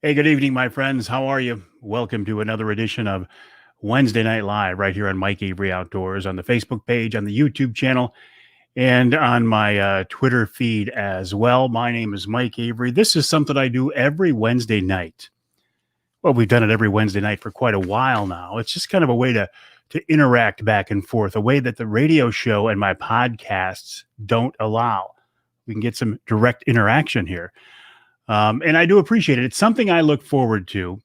Hey, good evening, my friends. How are you? Welcome to another edition of Wednesday Night Live right here on Mike Avery Outdoors on the Facebook page, on the YouTube channel, and on my Twitter feed as well. My name is Mike Avery. This is something I do every Wednesday night. Well, we've done it every Wednesday night for quite a while now. It's just kind of a way to interact back and forth, a way that the radio show and my podcasts don't allow. We can get some direct interaction here. And I do appreciate it. It's something I look forward to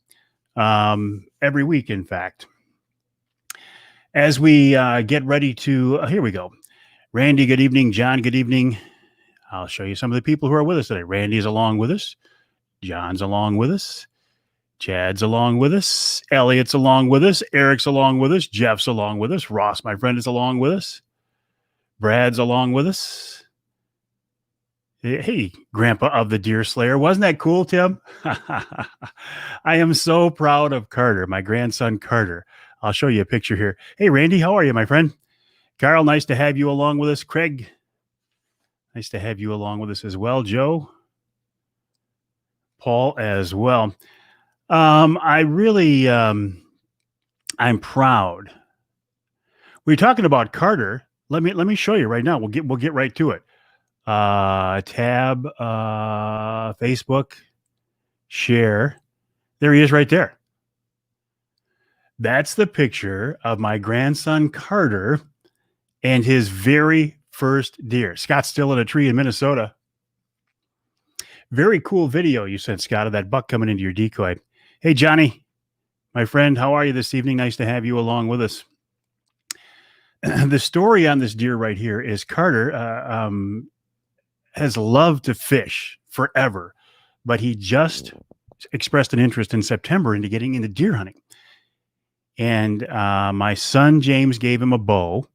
every week, in fact. As we get ready to, here we go. Randy, good evening. John, good evening. I'll show you some of the people who are with us today. Randy's along with us. John's along with us. Chad's along with us. Elliot's along with us. Eric's along with us. Jeff's along with us. Ross, my friend, is along with us. Brad's along with us. Hey, Grandpa of the Deer Slayer. Wasn't that cool, Tim? I am so proud of Carter, my grandson, Carter. I'll show you a picture here. Hey, Randy, how are you, my friend? Carl, nice to have you along with us. Craig, nice to have you along with us as well. Joe, Paul as well. I really, I'm proud. We're talking about Carter. Let me show you right now. We'll get right to it. Tab, Facebook, share. There he is right there. That's the picture of my grandson Carter and his very first deer. Scott's still in a tree in Minnesota. Very cool video you sent, Scott, of that buck coming into your decoy. Hey, Johnny, my friend, how are you this evening? Nice to have you along with us. The story on this deer right here is Carter has loved to fish forever, but he just expressed an interest in September into getting into deer hunting. And my son, James, gave him a bow,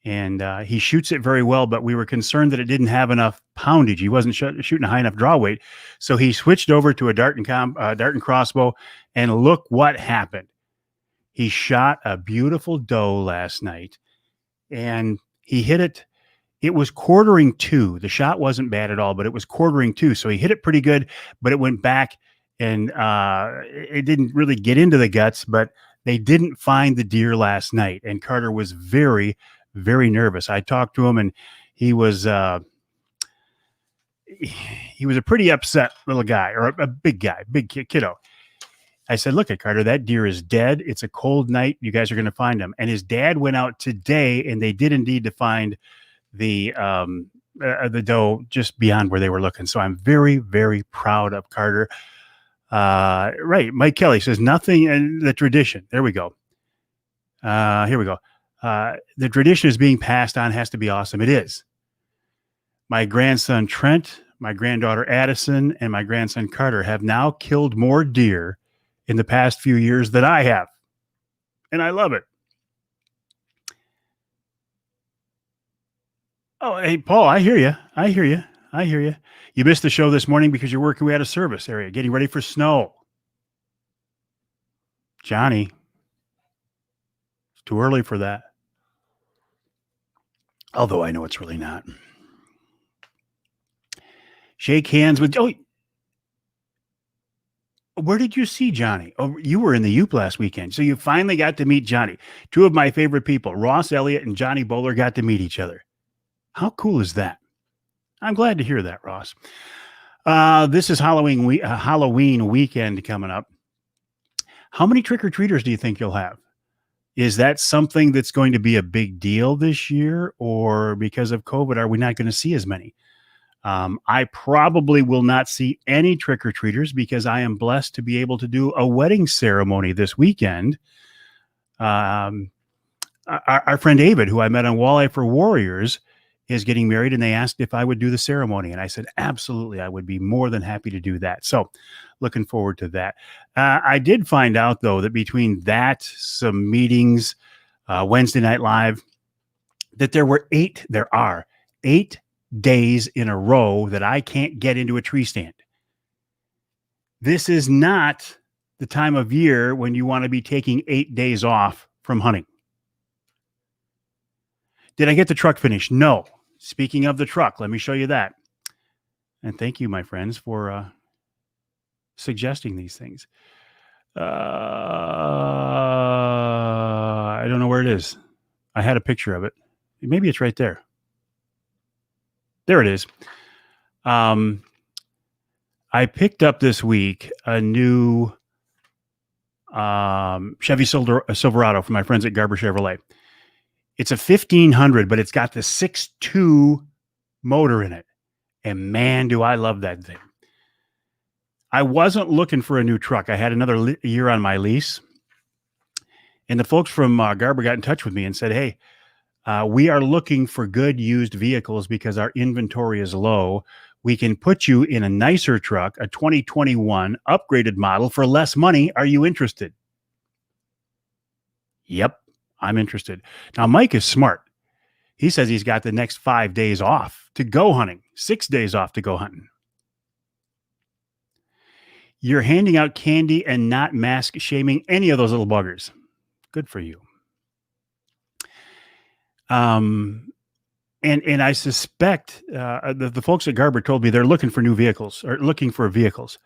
and he shoots it very well, but we were concerned that it didn't have enough poundage. He wasn't shooting a high enough draw weight. So he switched over to a dart and crossbow, and look what happened. He shot a beautiful doe last night, and he hit it. It was quartering two. The shot wasn't bad at all, but it was quartering two. So he hit it pretty good, but it went back, and it didn't really get into the guts, but they didn't find the deer last night. And Carter was very, very nervous. I talked to him, and he was a pretty upset little guy, or a big guy, big kiddo. I said, look at Carter, that deer is dead. It's a cold night. You guys are going to find him. And his dad went out today, and they did indeed to find the doe just beyond where they were looking. So I'm very, very proud of Carter. Right. Mike Kelly says nothing in the tradition. There we go. Here we go. The tradition is being passed on, has to be awesome. It is. My grandson, Trent, my granddaughter, Addison, and my grandson, Carter, have now killed more deer in the past few years than I have. And I love it. Oh, hey, Paul, I hear you. I hear you. I hear you. You missed the show this morning because you're working at a service area, getting ready for snow. Johnny, it's too early for that. Although I know it's really not. Shake hands with, where did you see Johnny? Oh, you were in the Upe last weekend. So you finally got to meet Johnny. Two of my favorite people, Ross Elliott and Johnny Bowler, got to meet each other. How cool is that? I'm glad to hear that, Ross. This is Halloween weekend coming up. How many trick-or-treaters do you think you'll have? Is that something that's going to be a big deal this year, or because of COVID, are we not going to see as many? I probably will not see any trick-or-treaters because I am blessed to be able to do a wedding ceremony this weekend. Our friend David, who I met on Walleye for Warriors, is getting married, and they asked if I would do the ceremony. And I said, absolutely, I would be more than happy to do that. So looking forward to that. I did find out, though, that between that, some meetings, Wednesday Night Live, that there are 8 days in a row that I can't get into a tree stand. This is not the time of year when you want to be taking 8 days off from hunting. Did I get the truck finished? No. Speaking of the truck, let me show you that. And thank you, my friends, for suggesting these things. I don't know where it is. I had a picture of it. Maybe it's right there. There it is. I picked up this week a new Chevy Silverado from my friends at Garber Chevrolet. It's a 1500, but it's got the 6.2 motor in it. And man, do I love that thing. I wasn't looking for a new truck. I had another year on my lease. And the folks from Garber got in touch with me and said, hey, we are looking for good used vehicles because our inventory is low. We can put you in a nicer truck, a 2021 upgraded model for less money. Are you interested? Yep, I'm interested. Now, Mike is smart. He says he's got the next 5 days off to go hunting, 6 days off to go hunting. You're handing out candy and not mask shaming any of those little buggers. Good for you. And I suspect the folks at Garber told me they're looking for new vehicles or looking for vehicles.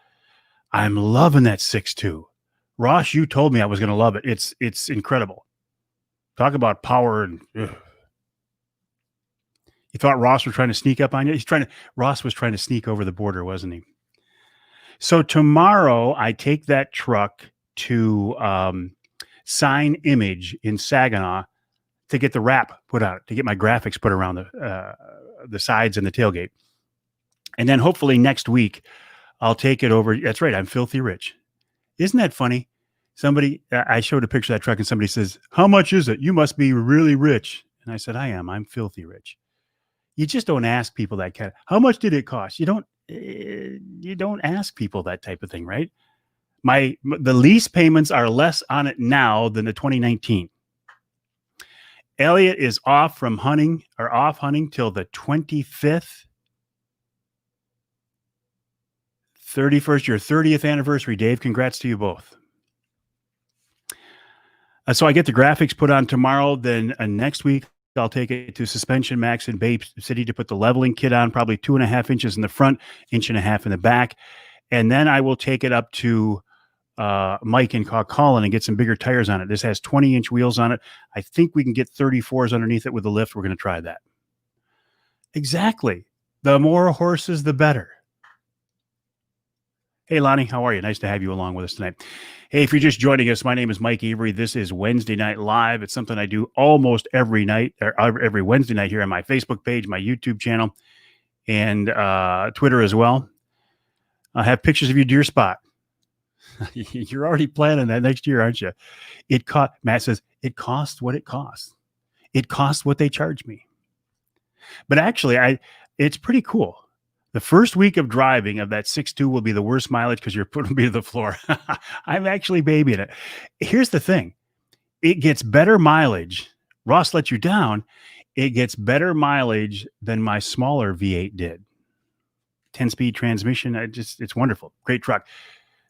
I'm loving that 6.2. Ross, you told me I was going to love it. It's incredible. Talk about power and. Ugh. You thought Ross was trying to sneak up on you? Ross was trying to sneak over the border, wasn't he? So tomorrow I take that truck to Sign Image in Saginaw to get the wrap put out, to get my graphics put around the sides and the tailgate. And then hopefully next week I'll take it over. That's right. I'm filthy rich. Isn't that funny? I showed a picture of that truck and somebody says, how much is it? You must be really rich. And I said, I am. I'm filthy rich. You just don't ask people that kind of, how much did it cost? You don't ask people that type of thing, right? The lease payments are less on it now than the 2019. Elliot is off hunting till the 25th, 31st, your 30th anniversary, Dave. Congrats to you both. So I get the graphics put on tomorrow. Then next week, I'll take it to Suspension Max in Bay City to put the leveling kit on, probably 2.5 inches in the front, 1.5 inches in the back. And then I will take it up to Mike in Caucallon and get some bigger tires on it. This has 20-inch wheels on it. I think we can get 34s underneath it with the lift. We're going to try that. Exactly. The more horses, the better. Hey, Lonnie, how are you? Nice to have you along with us tonight. Hey, if you're just joining us, my name is Mike Avery. This is Wednesday Night Live. It's something I do almost every night, or every Wednesday night here on my Facebook page, my YouTube channel, and Twitter as well. I have pictures of your deer spot. You're already planning that next year, aren't you? Matt says, it costs what it costs. It costs what they charge me. But actually, it's pretty cool. The first week of driving of that 6.2 will be the worst mileage because you're putting me to the floor. I'm actually babying it. Here's the thing. It gets better mileage. Ross let you down. It gets better mileage than my smaller V8 did. 10-speed transmission. It's wonderful. Great truck.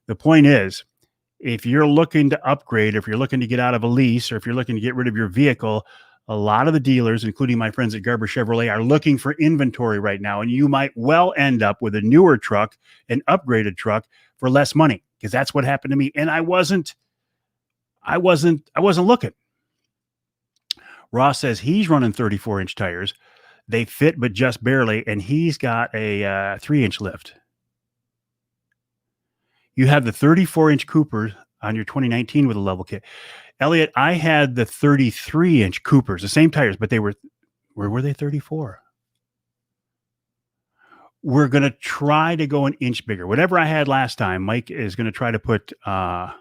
The point is, if you're looking to upgrade, if you're looking to get out of a lease, or if you're looking to get rid of your vehicle, a lot of the dealers, including my friends at Garber Chevrolet, are looking for inventory right now. And you might well end up with a newer truck, an upgraded truck for less money, because that's what happened to me. And I wasn't looking. Ross says he's running 34-inch tires. They fit, but just barely. And he's got a 3-inch lift. You have the 34-inch Cooper on your 2019 with a level kit. Elliot, I had the 33-inch Coopers, the same tires, but where were they 34? We're going to try to go an inch bigger. Whatever I had last time, Mike is going to try to put. Now,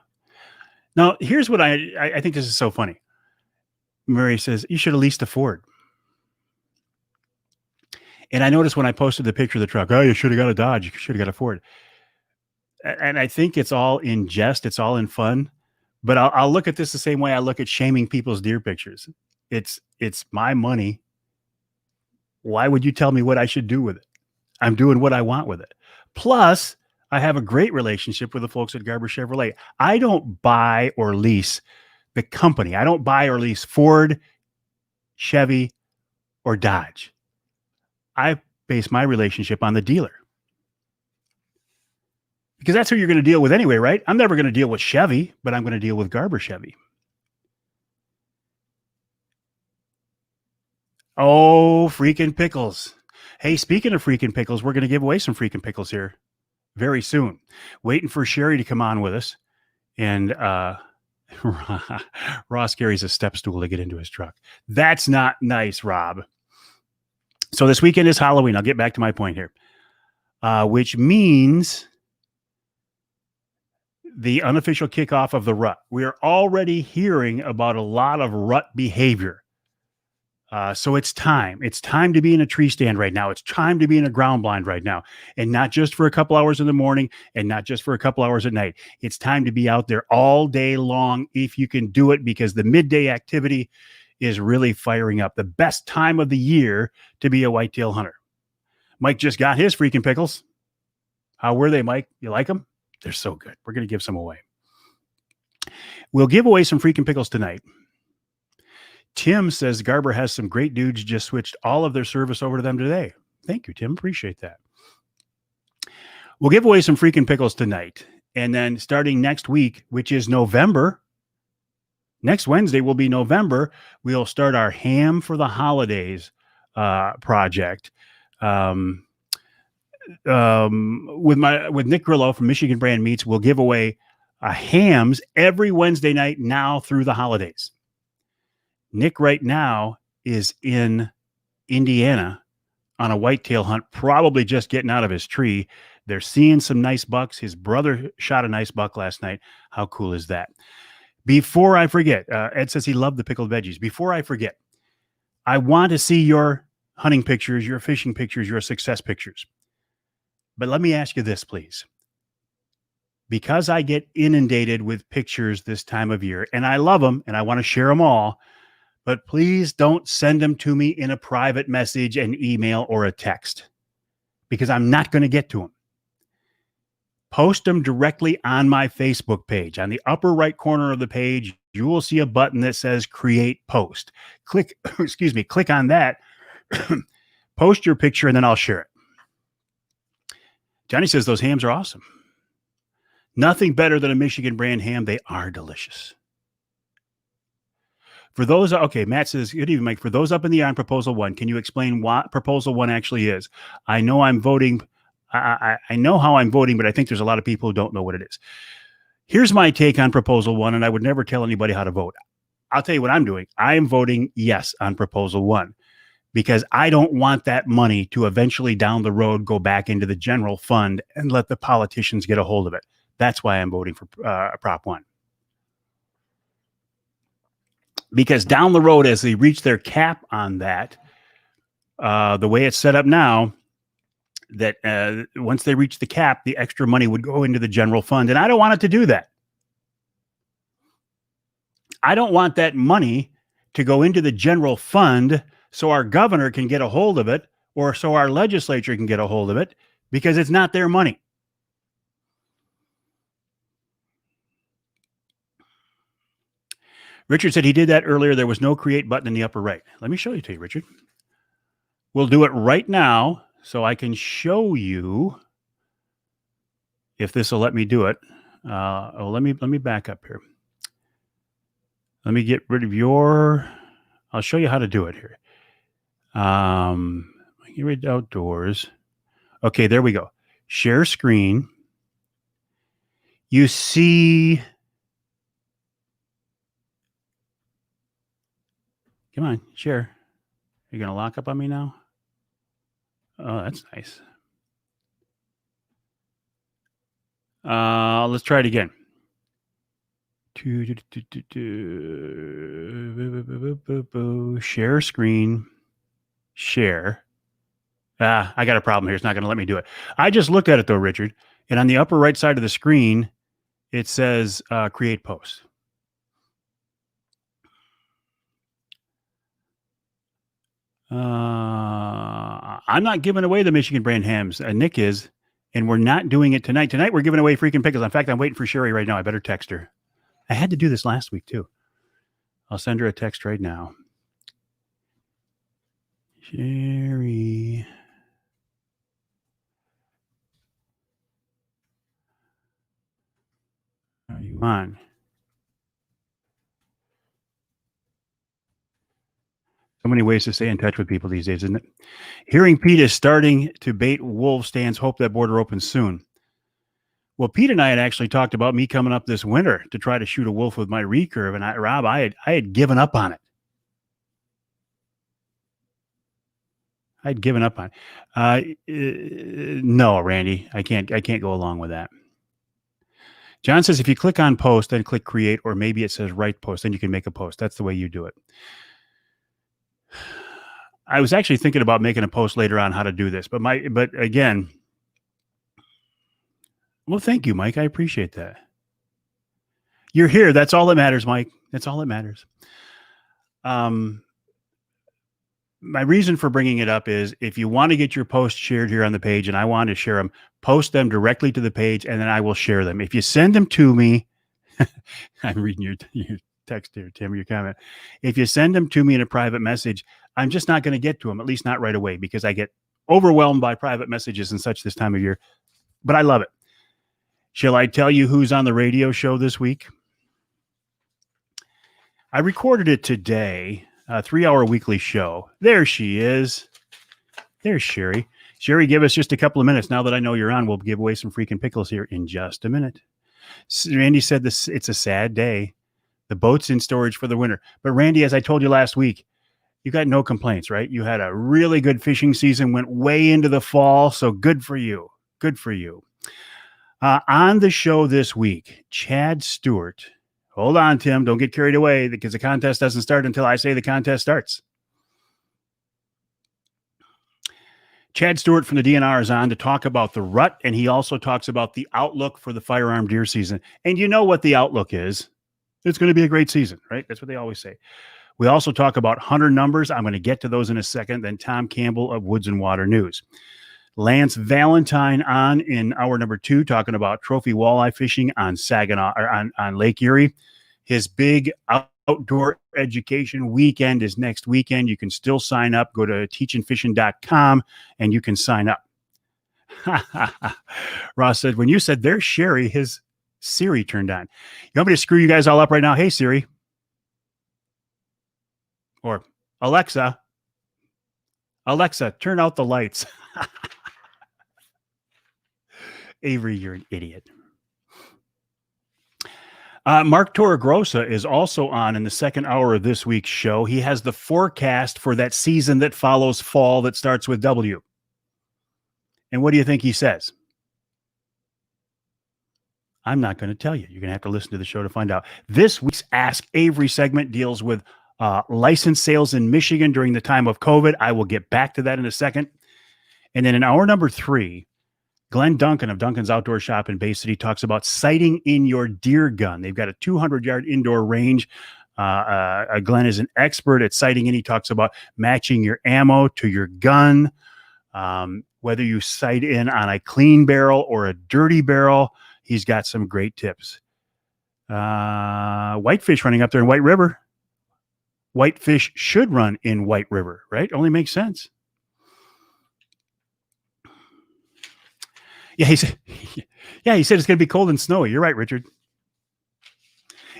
here's what I think this is so funny. Murray says, you should have leased a Ford. And I noticed when I posted the picture of the truck, oh, you should have got a Dodge. You should have got a Ford. And I think it's all in jest. It's all in fun. But I'll look at this the same way I look at shaming people's deer pictures. It's my money. Why would you tell me what I should do with it? I'm doing what I want with it. Plus, I have a great relationship with the folks at Garber Chevrolet. I don't buy or lease the company. I don't buy or lease Ford, Chevy, or Dodge. I base my relationship on the dealer. Because that's who you're going to deal with anyway, right? I'm never going to deal with Chevy, but I'm going to deal with Garber Chevy. Oh, freaking pickles. Hey, speaking of freaking pickles, we're going to give away some freaking pickles here very soon. Waiting for Sherry to come on with us. And Ross carries a step stool to get into his truck. That's not nice, Rob. So this weekend is Halloween. I'll get back to my point here, which means the unofficial kickoff of the rut. We are already hearing about a lot of rut behavior. So it's time. It's time to be in a tree stand right now. It's time to be in a ground blind right now. And not just for a couple hours in the morning and not just for a couple hours at night. It's time to be out there all day long if you can do it, because the midday activity is really firing up. The best time of the year to be a whitetail hunter. Mike just got his freaking pickles. How were they, Mike? You like them? They're so good. We're going to give some away. We'll give away some freaking pickles tonight. Tim says Garber has some great dudes, just switched all of their service over to them today. Thank you, Tim. Appreciate that. We'll give away some freaking pickles tonight. And then starting next week, which is November, next Wednesday will be November, we'll start our Ham for the Holidays project. With Nick Grillo from Michigan Brand Meats, we'll give away hams every Wednesday night now through the holidays. Nick right now is in Indiana on a whitetail hunt, probably just getting out of his tree. They're seeing some nice bucks. His brother shot a nice buck last night. How cool is that? Before I forget, Ed says he loved the pickled veggies. Before I forget, I want to see your hunting pictures, your fishing pictures, your success pictures. But let me ask you this, please. Because I get inundated with pictures this time of year, and I love them, and I want to share them all, but please don't send them to me in a private message, an email, or a text, because I'm not going to get to them. Post them directly on my Facebook page. On the upper right corner of the page, you will see a button that says Create Post. Click on that, post your picture, and then I'll share it. Johnny says those hams are awesome. Nothing better than a Michigan brand ham. They are delicious. For those, okay, Matt says, good evening, Mike. For those up in the air on Proposal 1, can you explain what Proposal 1 actually is? I know I'm voting. I know how I'm voting, but I think there's a lot of people who don't know what it is. Here's my take on Proposal 1, and I would never tell anybody how to vote. I'll tell you what I'm doing. I am voting yes on Proposal 1 because I don't want that money to eventually down the road go back into the general fund and let the politicians get a hold of it. That's why I'm voting for Prop 1. Because down the road, as they reach their cap on that, the way it's set up now, that once they reach the cap, the extra money would go into the general fund. And I don't want it to do that. I don't want that money to go into the general fund so our governor can get a hold of it or so our legislature can get a hold of it, because it's not their money. Richard said he did that earlier. There was no create button in the upper right. Let me show you to you, Richard. We'll do it right now so I can show you if this will let me do it. Let me back up here. Let me get rid of your. I'll show you how to do it here. Get rid of outdoors. Okay, there we go. Share screen. You see. Come on, share. You're going to lock up on me now? Oh, that's nice. Let's try it again. Share screen. Share. I got a problem here. It's not going to let me do it. I just looked at it though, Richard. And on the upper right side of the screen, it says create post. I'm not giving away the Michigan brand hams. Nick is, and we're not doing it tonight. Tonight, we're giving away freaking pickles. In fact, I'm waiting for Sherry right now. I better text her. I had to do this last week, too. I'll send her a text right now. Sherry. on. So many ways to stay in touch with people these days, isn't it? Hearing Pete is starting to bait wolf stands hope that border opens soon. Well, Pete and I had actually talked about me coming up this winter to try to shoot a wolf with my recurve, and Rob, I had given up on it. I'd given up on it. No, Randy, I can't go along with that. John says if you click on post, then click create, or maybe it says write post, then you can make a post. That's the way you do it. I was actually thinking about making a post later on how to do this, but again, well, thank you, Mike. I appreciate that. You're here. That's all that matters, Mike. That's all that matters. My reason for bringing it up is if you want to get your posts shared here on the page and I want to share them, post them directly to the page and then I will share them. If you send them to me, I'm reading your text here, Tim, your comment. If you send them to me in a private message, I'm just not going to get to them, at least not right away, because I get overwhelmed by private messages and such this time of year. But I love it. Shall I tell you who's on the radio show this week? I recorded it today, a 3-hour weekly show. There she is. There's Sherry. Sherry, give us just a couple of minutes. Now that I know you're on, we'll give away some freaking pickles here in just a minute. Randy said this. It's a sad day. The boat's in storage for the winter. But Randy, as I told you last week, you got no complaints, right? You had a really good fishing season, went way into the fall. So good for you. Good for you. On the show this week, Chad Stewart. Hold on, Tim. Don't get carried away because the contest doesn't start until I say the contest starts. Chad Stewart from the DNR is on to talk about the rut, and he also talks about the outlook for the firearm deer season. And you know what the outlook is. It's going to be a great season, right? That's what they always say. We also talk about hunter numbers. I'm going to get to those in a second. Then Tom Campbell of Woods and Water News. Lance Valentine on in hour number 2, talking about trophy walleye fishing on Saginaw or on Lake Erie. His big outdoor education weekend is next weekend. You can still sign up. Go to teachandfishing.com and you can sign up. Ross said, when you said there's Sherry, his Siri turned on. You want me to screw you guys all up right now? Hey, Siri. Or Alexa, turn out the lights. Avery, you're an idiot. Mark Torregrossa is also on in the second hour of this week's show. He has the forecast for that season that follows fall that starts with W. And what do you think he says? I'm not going to tell you. You're going to have to listen to the show to find out. This week's Ask Avery segment deals with license sales in Michigan during the time of COVID. I will get back to that in a second. And then in hour number 3, Glenn Duncan of Duncan's Outdoor Shop in Bay City talks about sighting in your deer gun. They've got a 200-yard indoor range. Glenn is an expert at sighting, and he talks about matching your ammo to your gun, whether you sight in on a clean barrel or a dirty barrel. He's got some great tips. Whitefish running up there in White River. Whitefish should run in White River, right? Only makes sense. Yeah, he said it's going to be cold and snowy. You're right, Richard.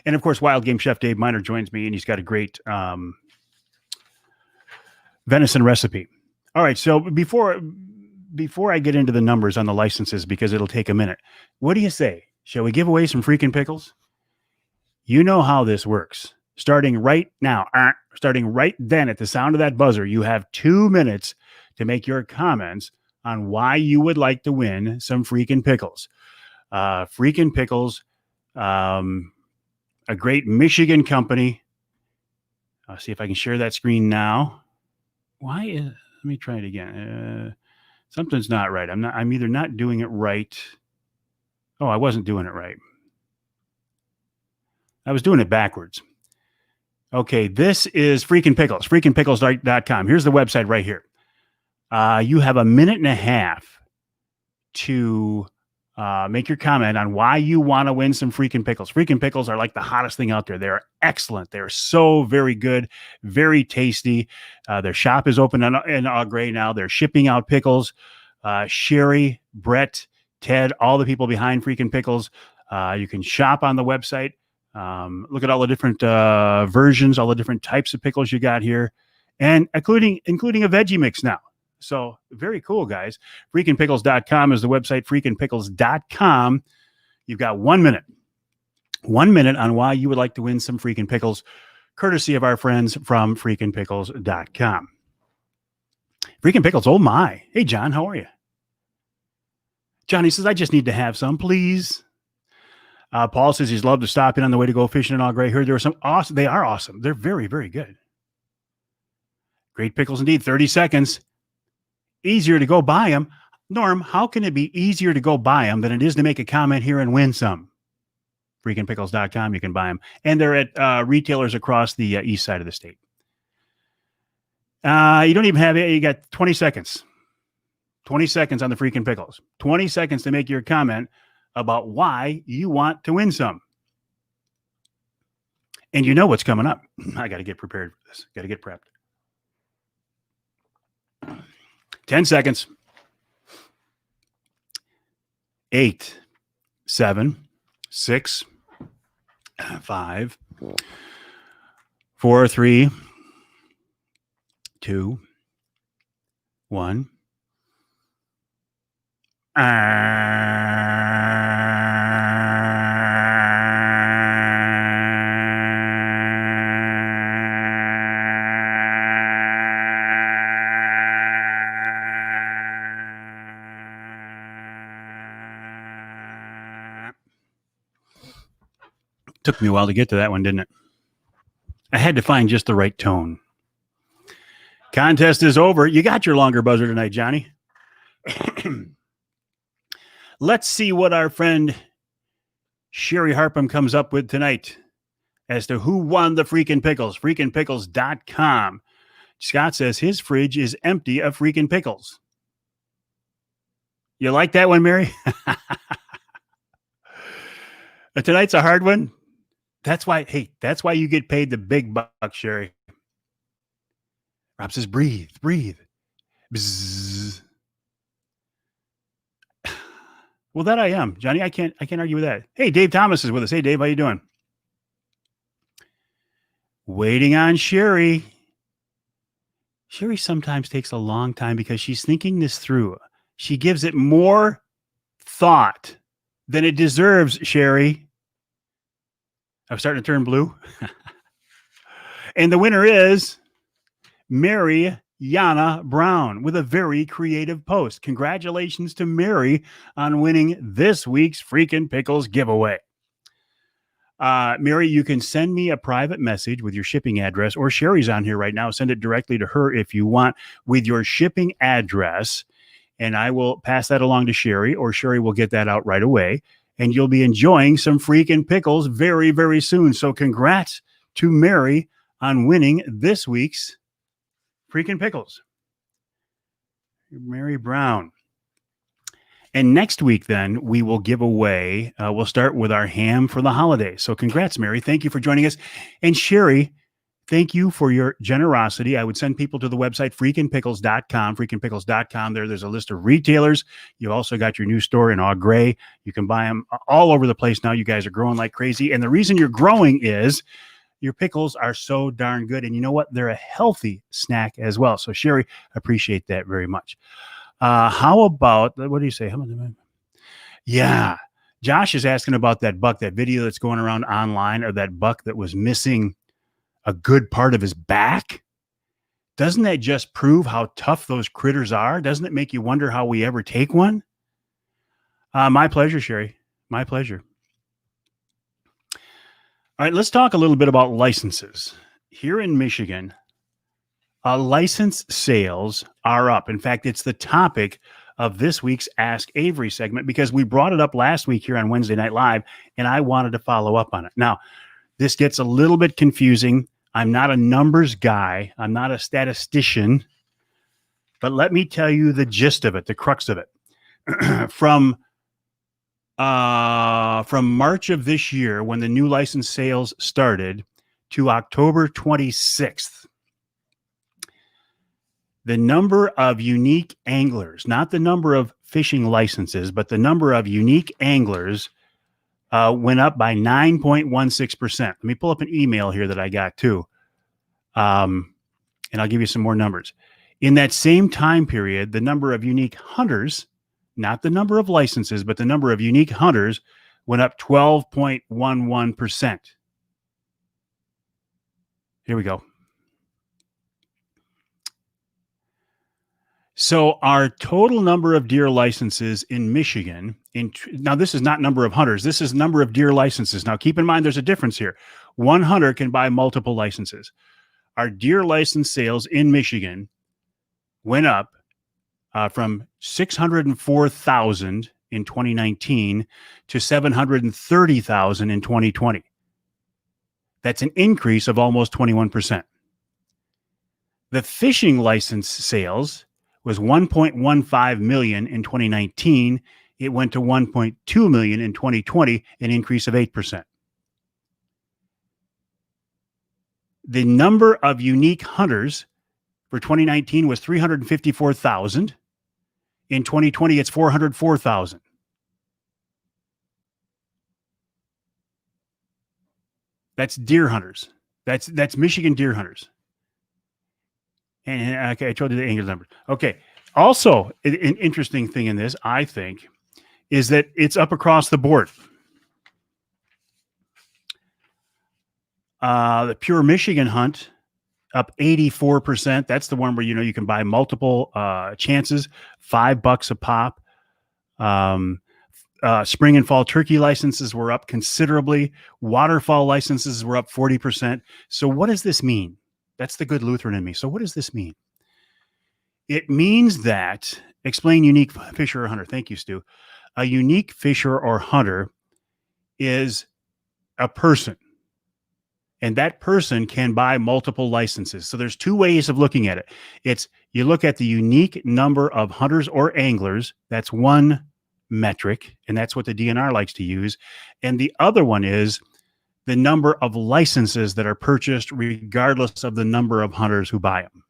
And of course, Wild Game Chef Dave Miner joins me, and he's got a great venison recipe. All right, so before I get into the numbers on the licenses, because it'll take a minute, what do you say? Shall we give away some freaking pickles? You know how this works. Starting right now, starting right then at the sound of that buzzer, you have 2 minutes to make your comments on why you would like to win some freaking pickles. Freaking Pickles, a great Michigan company. I'll see if I can share that screen now. Let me try it again. Something's not right. I'm either not doing it right. Oh, I wasn't doing it right. I was doing it backwards. Okay, this is Freaking Pickles, freakingpickles.com. Here's the website right here. You have a minute and a half to make your comment on why you want to win some freaking pickles. Freaking pickles are like the hottest thing out there. They're excellent. They're so very good, very tasty. Their shop is open in Au Gres now. They're shipping out pickles. Sherry, Brett, Ted, all the people behind Freaking Pickles You can shop on the website. Look at all the different versions, all the different types of pickles you got here, and including a veggie mix now. So very cool, guys. Freakinpickles.com is the website. Freakinpickles.com. You've got 1 minute. 1 minute on why you would like to win some Freakin' Pickles, courtesy of our friends from freakinpickles.com. Freakin' Pickles, oh my. Hey, John, how are you? Johnny says, I just need to have some, please. Paul says he's loved to stop in on the way to go fishing in All Gray. Heard there were some awesome. They are awesome. They're very, very good. Great pickles indeed. 30 seconds. Easier to go buy them. Norm, how can it be easier to go buy them than it is to make a comment here and win some? Freakinpickles.com. You can buy them. And they're at retailers across the east side of the state. You don't even have it. You got 20 seconds. 20 seconds on the Freakin' Pickles. 20 seconds to make your comment about why you want to win some. And you know what's coming up. I got to get prepared for this. Got to get prepped. 10 seconds. 8, 7, 6, 5, 4, 3, 2, 1. Took me a while to get to that one, didn't it? I had to find just the right tone. Contest is over. You got your longer buzzer tonight, Johnny. Let's see what our friend Sherry Harpham comes up with tonight as to who won the Freakin' Pickles. Freakinpickles.com. Scott says his fridge is empty of Freakin' Pickles. You like that one, Mary? Tonight's a hard one. That's why you get paid the big bucks, Sherry. Rob says, breathe. Bzzz. Well, that I am, Johnny. I can't argue with that. Hey, Dave Thomas is with us. Hey, Dave, how you doing? Waiting on Sherry. Sherry sometimes takes a long time because she's thinking this through. She gives it more thought than it deserves, Sherry. I'm starting to turn blue. And the winner is Mary Yana Brown with a very creative post. Congratulations to Mary on winning this week's Freakin' Pickles giveaway. Mary, you can send me a private message with your shipping address, or Sherry's on here right now. Send it directly to her if you want with your shipping address, and I will pass that along to Sherry, or Sherry will get that out right away, and you'll be enjoying some Freakin' Pickles very, very soon. So congrats to Mary on winning this week's Freakin' Pickles. Mary Brown. And next week, then, we will give away, we'll start with our ham for the holidays. So congrats, Mary. Thank you for joining us. And Sherry, thank you for your generosity. I would send people to the website, freakinpickles.com, freakinpickles.com. There's a list of retailers. You also got your new store in Au Gray. You can buy them all over the place now. You guys are growing like crazy. And the reason you're growing is your pickles are so darn good. And you know what? They're a healthy snack as well. So, Sherry, appreciate that very much. How about, what do you say? Yeah. Josh is asking about that buck, that video that's going around online of that buck that was missing a good part of his back. Doesn't that just prove how tough those critters are? Doesn't it make you wonder how we ever take one? My pleasure, Sherry. My pleasure. All right, let's talk a little bit about licenses. Here in Michigan, license sales are up. In fact, it's the topic of this week's Ask Avery segment because we brought it up last week here on Wednesday Night Live, and I wanted to follow up on it. Now, this gets a little bit confusing. I'm not a numbers guy. I'm not a statistician. But let me tell you the gist of it, the crux of it. From March of this year, when the new license sales started, to October 26th, the number of unique anglers, not the number of fishing licenses, but the number of unique anglers went up by 9.16%. Let me pull up an email here that I got too. And I'll give you some more numbers. In that same time period, the number of unique hunters, not the number of licenses, but the number of unique hunters went up 12.11%. Here we go. So our total number of deer licenses in Michigan, now this is not number of hunters, this is number of deer licenses. Now keep in mind there's a difference here. One hunter can buy multiple licenses. Our deer license sales in Michigan went up from 604,000 in 2019 to 730,000 in 2020. That's an increase of almost 21%. The fishing license sales was 1.15 million in 2019. It went to 1.2 million in 2020, an increase of 8%. The number of unique hunters for 2019 was 354,000. In 2020, it's 404,000. That's deer hunters. That's Michigan deer hunters. And okay, I told you the English numbers. Okay. Also, an interesting thing in this, I think, is that it's up across the board. The pure Michigan hunt up 84%. That's the one where you can buy multiple chances, $5 a pop. Spring and fall turkey licenses were up considerably. Waterfowl licenses were up 40%. So what does this mean? That's the good Lutheran in me. So what does this mean? It means that, explain unique fisher or hunter. Thank you, Stu. A unique fisher or hunter is a person. And that person can buy multiple licenses. So there's two ways of looking at it. It's you look at the unique number of hunters or anglers. That's one metric, and that's what the DNR likes to use. And the other one is the number of licenses that are purchased regardless of the number of hunters who buy them.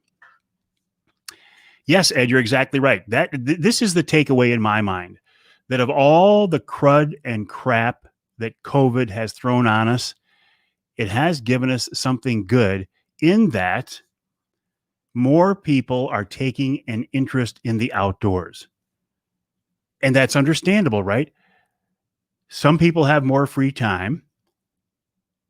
Yes, Ed, you're exactly right. This is the takeaway in my mind, that of all the crud and crap that COVID has thrown on us, it has given us something good in that more people are taking an interest in the outdoors. And that's understandable, right? Some people have more free time.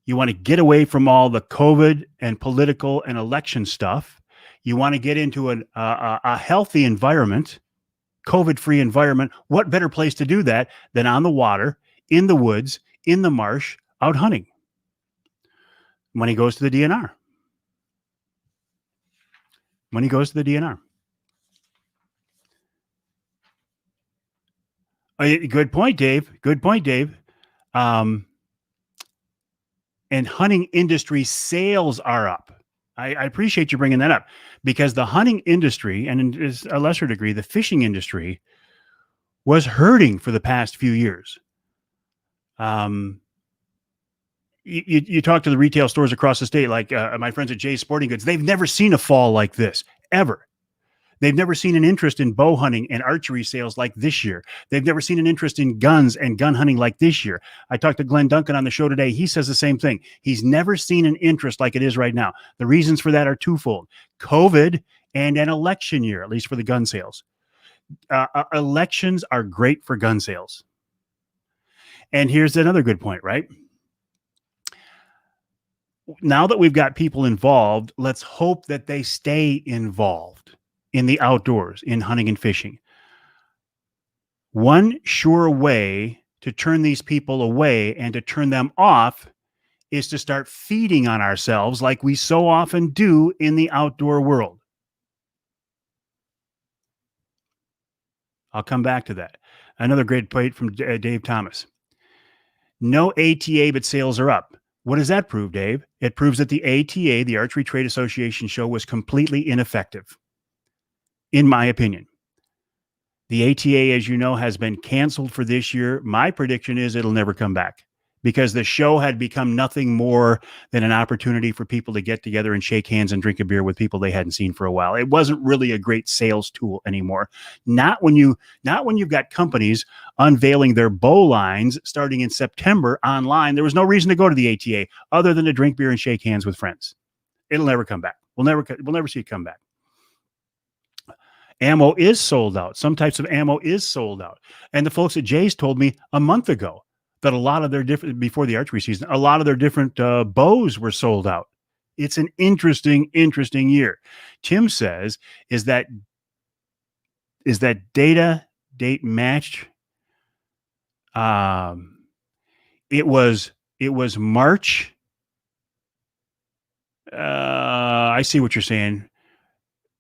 You want to get away from all the COVID and political and election stuff. You want to get into a healthy environment, COVID-free environment. What better place to do that than on the water, in the woods, in the marsh, out hunting? When he goes to the DNR. When he goes to the DNR. Good point, Dave. Good point, Dave. And hunting industry sales are up. I appreciate you bringing that up, because the hunting industry, and to a lesser degree, the fishing industry, was hurting for the past few years. You talk to the retail stores across the state, like my friends at Jay's Sporting Goods, they've never seen a fall like this, ever. They've never seen an interest in bow hunting and archery sales like this year. They've never seen an interest in guns and gun hunting like this year. I talked to Glenn Duncan on the show today. He says the same thing. He's never seen an interest like it is right now. The reasons for that are twofold: COVID and an election year, at least for the gun sales. Elections are great for gun sales. And here's another good point, right? Now that we've got people involved, let's hope that they stay involved in the outdoors, in hunting and fishing. One sure way to turn these people away and to turn them off is to start feeding on ourselves like we so often do in the outdoor world. I'll come back to that. Another great point from Dave Thomas. No ATA, but sales are up. What does that prove, Dave? It proves that the ATA, the Archery Trade Association show, was completely ineffective, in my opinion. The ATA, as you know, has been canceled for this year. My prediction is it'll never come back, because the show had become nothing more than an opportunity for people to get together and shake hands and drink a beer with people they hadn't seen for a while. It wasn't really a great sales tool anymore. Not when you've got companies unveiling their bow lines starting in September online. There was no reason to go to the ATA other than to drink beer and shake hands with friends. It'll never come back. We'll never see it come back. Ammo is sold out. Some types of ammo is sold out. And the folks at Jay's told me a month ago that a lot of their different, before the archery season, a lot of their different bows were sold out. It's an interesting year. Tim says, is that date matched? It was March. I see what you're saying.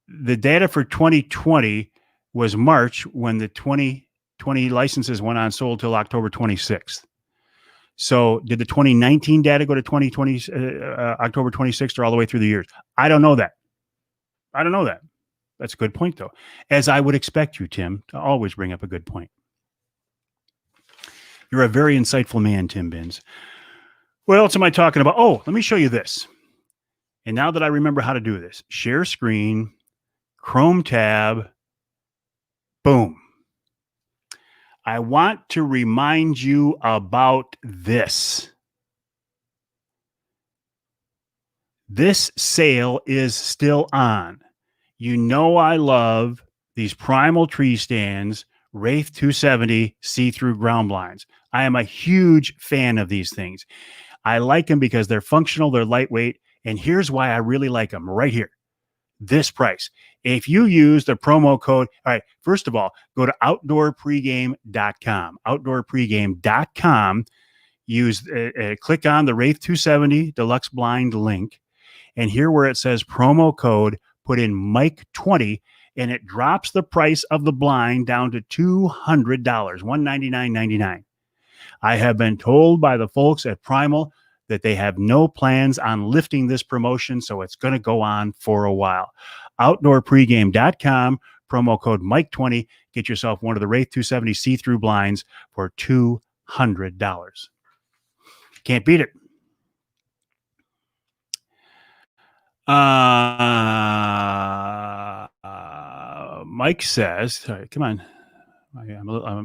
The data for 2020 was March when the 2020 licenses went on sold till October 26th. So did the 2019 data go to 2020 October 26th or all the way through the years? I don't know that. That's a good point, though. As I would expect you, Tim, to always bring up a good point. You're a very insightful man, Tim Binns. What else am I talking about? Oh, let me show you this. And now that I remember how to do this, share screen, Chrome tab, boom. I want to remind you about this. This sale is still on. You know I love these Primal tree stands, Wraith 270 see-through ground blinds. I am a huge fan of these things. I like them because they're functional, they're lightweight, and here's why I really like them right here. This price. If you use the promo code, all right, first of all, go to outdoorpregame.com. Outdoorpregame.com. Click on the Wraith 270 Deluxe Blind link. And here where it says promo code, put in Mike 20, and it drops the price of the blind down to $200, $199.99. I have been told by the folks at Primal that they have no plans on lifting this promotion, so it's going to go on for a while. Outdoorpregame.com, promo code Mike20. Get yourself one of the Wraith 270 see-through blinds for $200. Can't beat it. Mike says, all right, come on.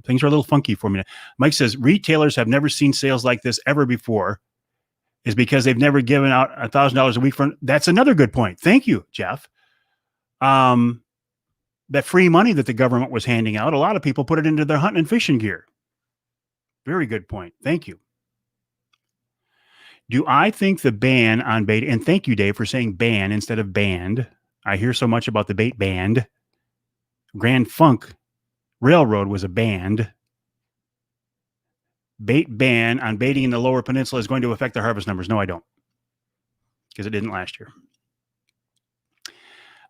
Things are a little funky for me. Mike says, retailers have never seen sales like this ever before. Is because they've never given out $1,000 a week for. That's another good point. Thank you, Jeff. That free money that the government was handing out, a lot of people put it into their hunting and fishing gear. Very good point. Thank you. Do I think the ban on bait, and thank you, Dave, for saying ban instead of banned. I hear so much about the bait band. Grand Funk Railroad was a band. Bait ban on baiting in the Lower Peninsula is going to affect the harvest numbers. No, I don't. Because it didn't last year.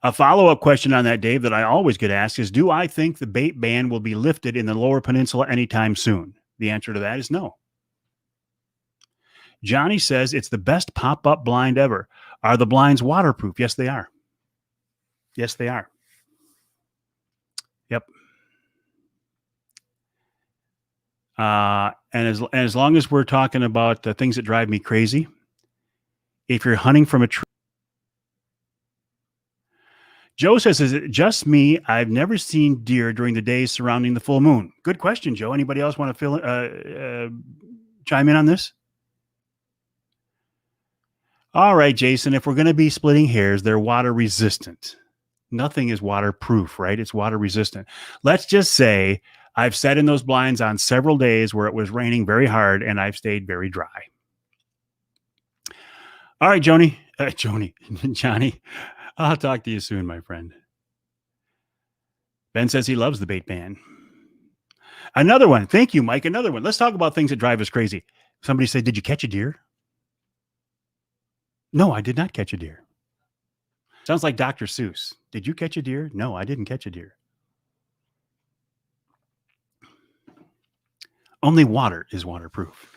A follow-up question on that, Dave, that I always get asked is, do I think the bait ban will be lifted in the Lower Peninsula anytime soon? The answer to that is no. Johnny says it's the best pop-up blind ever. Are the blinds waterproof? Yes, they are. Yes, they are. Yep. And as long as we're talking about the things that drive me crazy, if you're hunting from a tree. Joe says, is it just me? I've never seen deer during the days surrounding the full moon. Good question, Joe. Anybody else want to chime in on this? All right, Jason, if we're going to be splitting hairs, they're water resistant. Nothing is waterproof, right? It's water resistant. Let's just say I've sat in those blinds on several days where it was raining very hard and I've stayed very dry. All right, Johnny, I'll talk to you soon, my friend. Ben says he loves the bait ban. Another one. Thank you, Mike. Another one. Let's talk about things that drive us crazy. Somebody said, did you catch a deer? No, I did not catch a deer. Sounds like Dr. Seuss. Did you catch a deer? No, I didn't catch a deer. Only water is waterproof.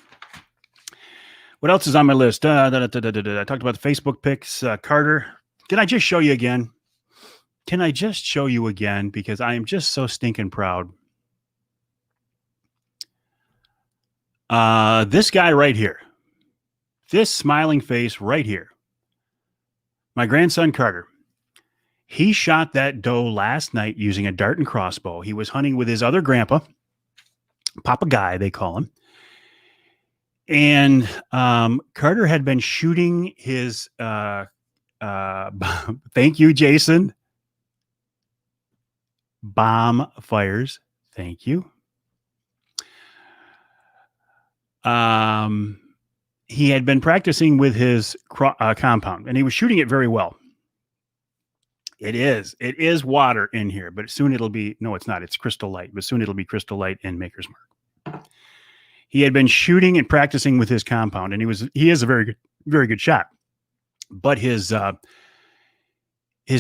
What else is on my list? I talked about the Facebook pics. Carter, can I just show you again? Because I am just so stinking proud. This guy right here, this smiling face right here, my grandson Carter. He shot that doe last night using a dart and crossbow. He was hunting with his other grandpa, Papa Guy, they call him. And Carter had been shooting his, thank you, Jason, bomb fires. Thank you. He had been practicing with his compound, and he was shooting it very well. It is water in here, but soon it'll be, no, it's not. It's Crystal Light, but soon it'll be Crystal Light in Maker's Mark. He had been shooting and practicing with his compound, and he is a very good shot, but his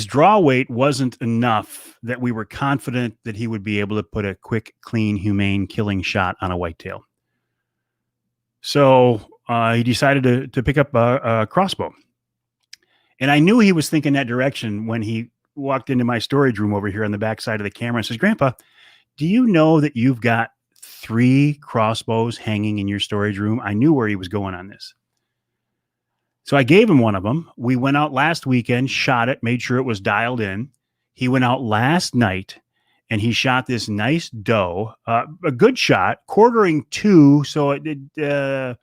draw weight wasn't enough that we were confident that he would be able to put a quick, clean, humane killing shot on a whitetail. So he decided to pick up a crossbow. And I knew he was thinking that direction when he walked into my storage room over here on the back side of the camera and says, "Grandpa, do you know that you've got 3 crossbows hanging in your storage room?" I knew where he was going on this. So I gave him one of them. We went out last weekend, shot it, made sure it was dialed in. He went out last night and he shot this nice doe, a good shot, quartering 2. So it didn't go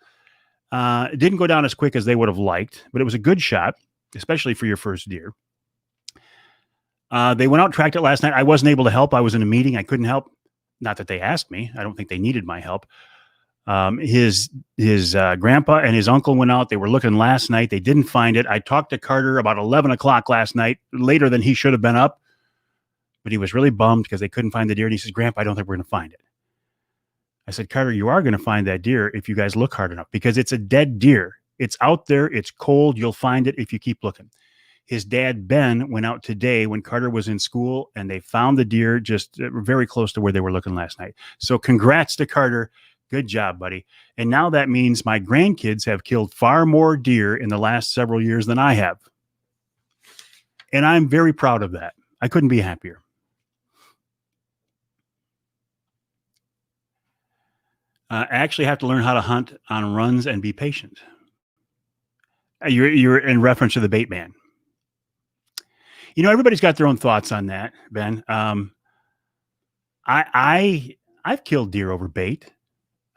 down as quick as they would have liked, but it was a good shot, especially for your first deer. They went out and tracked it last night. I wasn't able to help. I was in a meeting. I couldn't help. Not that they asked me. I don't think they needed my help. His grandpa and his uncle went out. They were looking last night. They didn't find it. I talked to Carter about 11 o'clock last night, later than he should have been up, but he was really bummed because they couldn't find the deer. And he says, "Grandpa, I don't think we're going to find it." I said, "Carter, you are going to find that deer if you guys look hard enough, because it's a dead deer. It's out there. It's cold. You'll find it if you keep looking." His dad, Ben, went out today when Carter was in school, and they found the deer just very close to where they were looking last night. So congrats to Carter. Good job, buddy. And now that means my grandkids have killed far more deer in the last several years than I have. And I'm very proud of that. I couldn't be happier. I actually have to learn how to hunt on runs and be patient. You're in reference to the bait man. You know, everybody's got their own thoughts on that, Ben. I've killed deer over bait.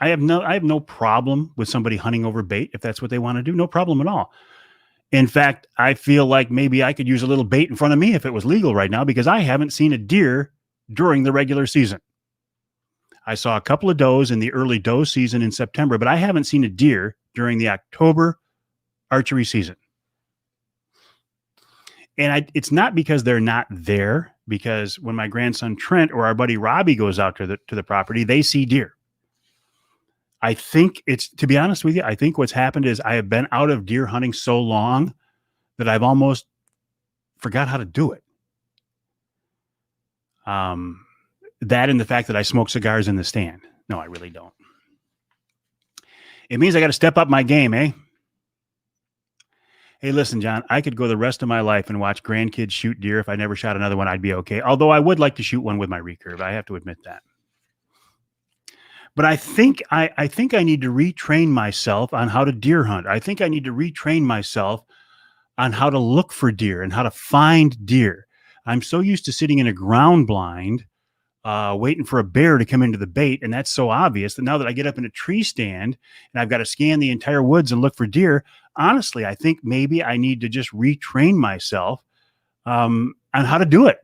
I have no problem with somebody hunting over bait if that's what they want to do. No problem at all. In fact, I feel like maybe I could use a little bait in front of me if it was legal right now, because I haven't seen a deer during the regular season. I saw a couple of does in the early doe season in September, but I haven't seen a deer during the October archery season. And it's not because they're not there, because when my grandson Trent or our buddy Robbie goes out to the property, they see deer. I think to be honest with you, I think what's happened is I have been out of deer hunting so long that I've almost forgot how to do it. That and the fact that I smoke cigars in the stand. No, I really don't. It means I got to step up my game, eh? Hey, listen, John, I could go the rest of my life and watch grandkids shoot deer. If I never shot another one, I'd be okay. Although I would like to shoot one with my recurve. I have to admit that. But I think I need to retrain myself on how to deer hunt. I think I need to retrain myself on how to look for deer and how to find deer. I'm so used to sitting in a ground blind, waiting for a bear to come into the bait. And that's so obvious that now that I get up in a tree stand and I've got to scan the entire woods and look for deer, honestly, I think maybe I need to just retrain myself on how to do it.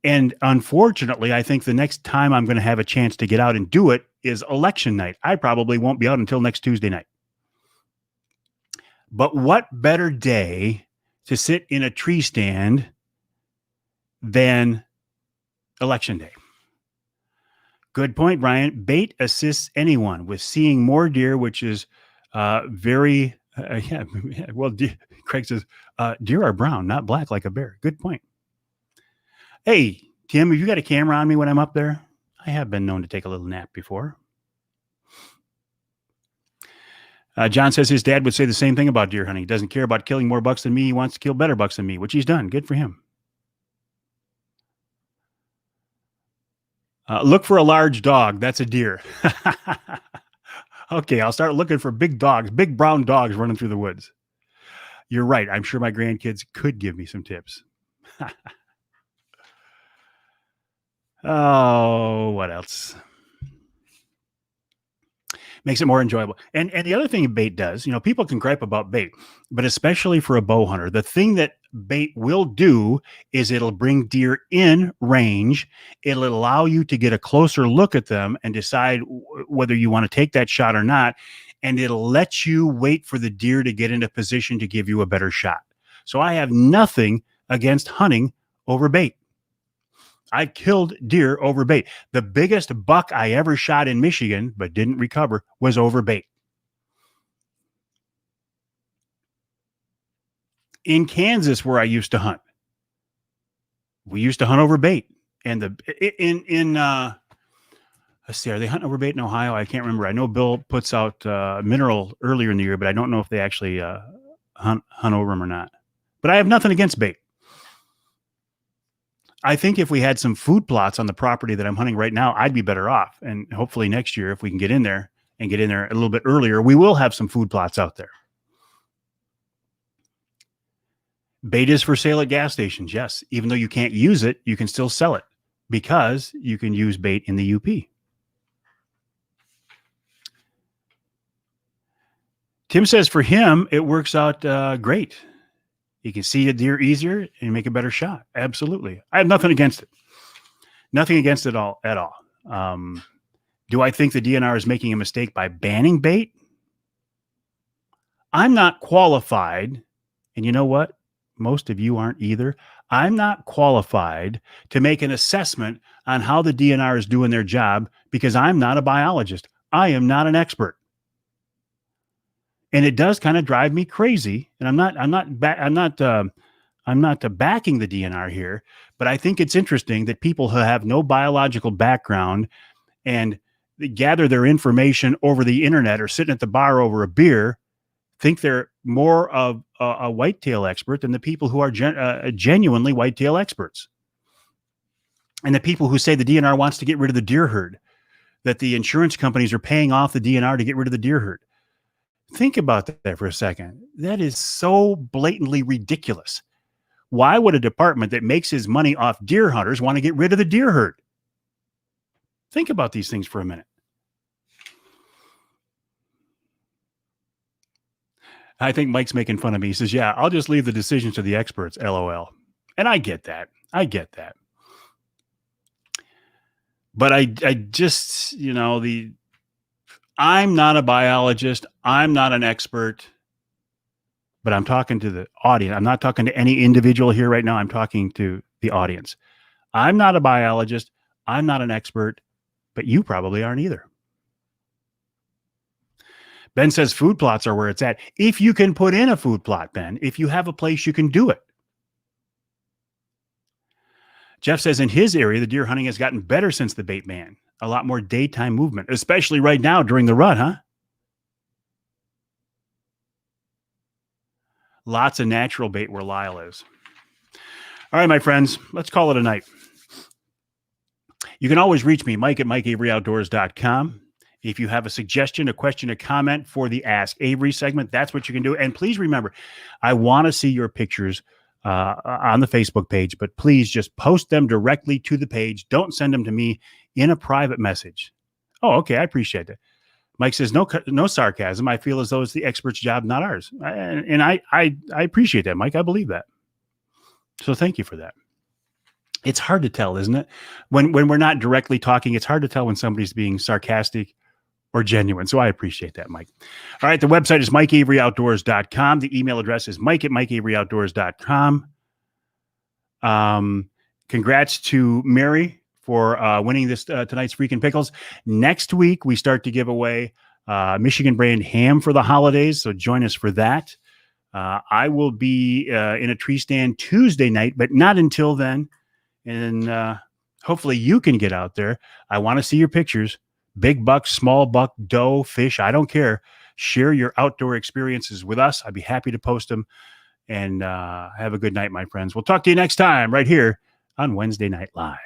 And unfortunately, I think the next time I'm going to have a chance to get out and do it is election night. I probably won't be out until next Tuesday night. But what better day to sit in a tree stand than election day? Good point, Brian. Bait assists anyone with seeing more deer, which is very, well, Craig says, deer are brown, not black like a bear. Good point. Hey, Tim, have you got a camera on me when I'm up there? I have been known to take a little nap before. John says his dad would say the same thing about deer hunting. He doesn't care about killing more bucks than me. He wants to kill better bucks than me, which he's done. Good for him. Look for a large dog. That's a deer. Okay, I'll start looking for big dogs, big brown dogs running through the woods. You're right. I'm sure my grandkids could give me some tips. Oh, what else? Makes it more enjoyable. And the other thing bait does, people can gripe about bait, but especially for a bow hunter, the thing that bait will do is it'll bring deer in range. It'll allow you to get a closer look at them and decide whether you want to take that shot or not. And it'll let you wait for the deer to get into position to give you a better shot. So I have nothing against hunting over bait. I killed deer over bait. The biggest buck I ever shot in Michigan, but didn't recover, was over bait. In Kansas, where I used to hunt, we used to hunt over bait. And let's see, are they hunting over bait in Ohio? I can't remember. I know Bill puts out mineral earlier in the year, but I don't know if they actually hunt over them or not. But I have nothing against bait. I think if we had some food plots on the property that I'm hunting right now, I'd be better off. And hopefully next year, if we can get in there a little bit earlier, we will have some food plots out there. Bait is for sale at gas stations. Yes. Even though you can't use it, you can still sell it because you can use bait in the UP. Tim says for him, it works out great. You can see a deer easier and make a better shot. Absolutely. I have nothing against it. Nothing against it at all. Do I think the DNR is making a mistake by banning bait? I'm not qualified. And you know what? Most of you aren't either. I'm not qualified to make an assessment on how the DNR is doing their job because I'm not a biologist. I am not an expert. And it does kind of drive me crazy. And I'm not backing the DNR here, but I think it's interesting that people who have no biological background and gather their information over the internet or sitting at the bar over a beer think they're more of a whitetail expert than the people who are genuinely whitetail experts. And the people who say the DNR wants to get rid of the deer herd, that the insurance companies are paying off the DNR to get rid of the deer herd. Think about that for a second. That is so blatantly ridiculous. Why would a department that makes his money off deer hunters want to get rid of the deer herd? Think about these things for a minute. I think Mike's making fun of me. He says, yeah, I'll just leave the decisions to the experts, LOL. And I get that. But I just, I'm not a biologist. I'm not an expert, but I'm talking to the audience. I'm not talking to any individual here right now. I'm talking to the audience. I'm not a biologist. I'm not an expert, but you probably aren't either. Ben says food plots are where it's at. If you can put in a food plot, Ben, if you have a place, you can do it. Jeff says in his area, the deer hunting has gotten better since the bait ban. A lot more daytime movement, especially right now during the rut, huh? Lots of natural bait where Lyle is. All right, my friends, let's call it a night. You can always reach me, Mike at MikeAveryOutdoors.com. If you have a suggestion, a question, a comment for the Ask Avery segment, that's what you can do. And please remember, I want to see your pictures on the Facebook page, but please just post them directly to the page. Don't send them to me in a private message. Oh, okay. I appreciate that. Mike says, no sarcasm. I feel as though it's the expert's job, not ours. And I appreciate that, Mike. I believe that. So thank you for that. It's hard to tell, isn't it? When we're not directly talking, it's hard to tell when somebody's being sarcastic or genuine. So I appreciate that, Mike. All right. The website is MikeAveryOutdoors.com. The email address is Mike at MikeAveryOutdoors.com. Congrats to Mary for winning this tonight's Freakin' Pickles. Next week, we start to give away Michigan brand ham for the holidays. So join us for that. I will be in a tree stand Tuesday night, but not until then. And hopefully you can get out there. I want to see your pictures. Big buck, small buck, doe, fish, I don't care. Share your outdoor experiences with us. I'd be happy to post them. And have a good night, my friends. We'll talk to you next time right here on Wednesday Night Live.